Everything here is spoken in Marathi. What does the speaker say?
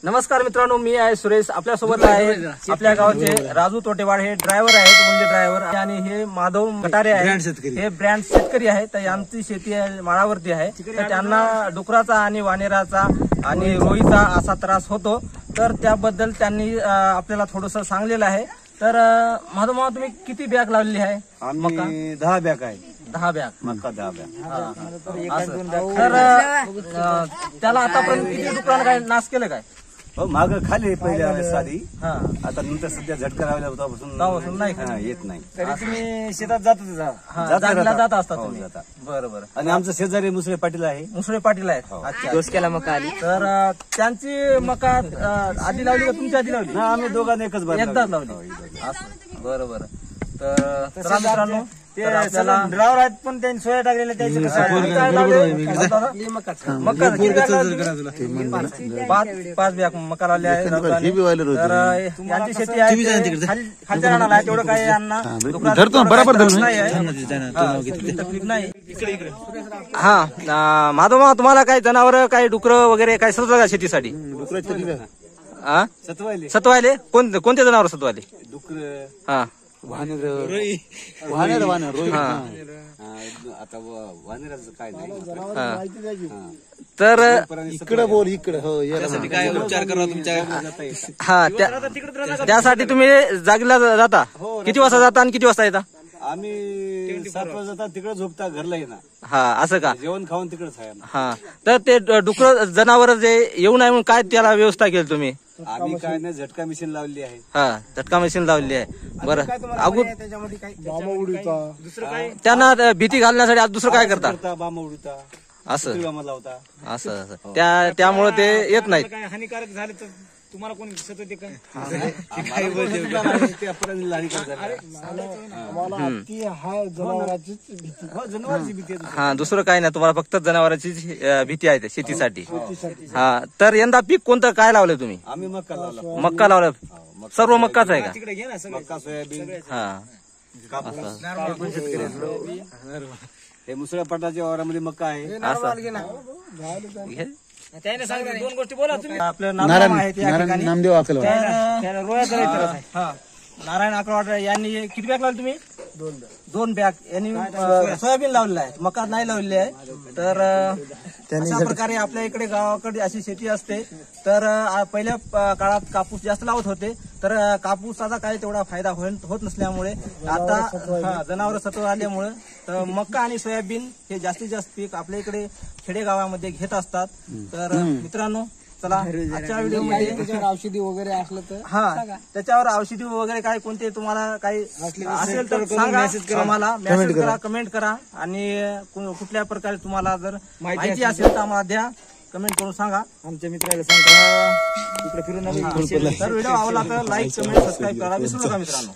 नमस्कार मित्रांनो, मी आहे सुरेश. आपल्यासोबत आहे आपल्या गावचे राजू तोटेवाड. हे ड्रायव्हर आहेत, ओनली ड्रायव्हर. आणि हे माधव कटारे आहेत, हे ब्रँड शेतकरी आहे. तर आमची शेती माळावरती आहे. तर त्यांना डुकराचा आणि वानेराचा आणि रोईचा असा त्रास होतो. तर त्याबद्दल त्यांनी आपल्याला थोडंसं सांगलेलं आहे. तर माधव मामा, तुम्ही किती बॅग लावलेली आहे? मका 10 बॅग आहे. 10 बॅग मका 10 बॅग. तर त्याला आतापर्यंत किती डुकरांना काय नाश केलं काय? हो, माग खाली पहिल्या साधी. हा, आता नंतर सध्या झटका लावल्या तेव्हापासून नाही का? येत नाही. तरी तुम्ही शेतात जातच जात असता हो, तुम्ही. जाता. बरोबर. आणि आमचं शेजारी मुसळे पाटील आहे. मुसळे पाटील आहेत. अच्छा, डोसक्याला मका आली. तर त्यांची मका आधी लावली का तुमच्या आधी लावली? ना, आम्ही दोघांनी एकच बार एकदाच लावली. लावली. असं, बरोबर. तर चला मित्रांनो, ते तर आपल्याला ड्रायव्हर आहेत पण त्यांनी सोया टाकलेल्या त्याचे मका पाच बॅग मका लावले आहे. तर यांची शेती आहे खालच्या रानाला आहे. तेवढं काही यांना तकलीफ नाही. हा, माधव मामा, तुम्हाला काही जनावर काही डुकरं वगैरे काही सतत का शेतीसाठी? सतवायले कोणते जनावर सतवायले? डुकर, हा, वानर आता वानराचं काय नाही. तर इकडे बोल, इकडे. हो, काय उपचार करा तुमच्या? हा, त्यासाठी तुम्ही जागीला जाता? किती वाजता जाता आणि किती वाजता येता? आम्ही 7 वाजता जाता, तिकडे झोपता, घरला येणार. हा, असं का? जेवण खाऊन तिकडेच आहे. हा, तर ते डुकर जनावर जे येऊ नये म्हणून काय त्याला व्यवस्था केली तुम्ही? आम्ही काय नाही, झटका मशीन लावली आहे. हा, झटका मशीन लावली आहे. बरं, अगोदर त्याच्यामध्ये काही दुसरं काय त्यांना भीती घालण्यासाठी आज दुसरं काय करता? बामा उडता, असं बामा लावता. असं त्यामुळे ते येत नाहीत. काय हानिकारक झाले तर तुम्हाला कोणी दिसत होते का? जनावरांची भीती. हा, दुसरं काय नाही, तुम्हाला फक्त जनावरांची भीती आहे शेतीसाठी. हा, तर यंदा पीक कोणतं काय लावलं तुम्ही? आम्ही मका लावला. मक्का लावलं. सर्व मक्काच आहे का? तिकडे घे ना सगळं. मका, सोयाबीन, हा, हे मुसळ्या पाटाच्या वावरामध्ये मका आहे. त्याने सांगितलं 2 गोष्टी बोला तुम्ही. आपलं नारायण आहे त्या ठिकाणी. त्याला रोयाचा लय त्रास आहे. हा, नारायण आकलवाड यांनी किती बॅग लावली तुम्ही? 2 बॅग. यांनी सोयाबीन लावलेलं आहे, मका नाही लावलेली आहे. तर अशा प्रकारे आपल्या इकडे गावाकडे अशी शेती असते. तर पहिल्या काळात कापूस जास्त लावत होते. तर कापूसाचा काही तेवढा फायदा होत नसल्यामुळे आता जनावर सत्व आल्यामुळे तर मका आणि सोयाबीन हे जास्तीत जास्त पीक आपल्या इकडे खेडेगावामध्ये घेत असतात. तर मित्रांनो, चला आजच्या व्हिडिओमध्ये औषधी वगैरे असलं तर त्याच्यावर औषधी वगैरे काय कोणते तुम्हाला काही असेल तर सांगा, आम्हाला मेसेज करा, कमेंट करा. आणि कुठल्या प्रकारे तुम्हाला जर माहिती असेल तर आम्हाला द्या, कमेंट करून सांगा. आमच्या मित्राला सांगा इकडे फिरून. तर व्हिडिओ आवडला तर लाईक, कमेंट, सबस्क्राईब करा विसरू नका मित्रांनो.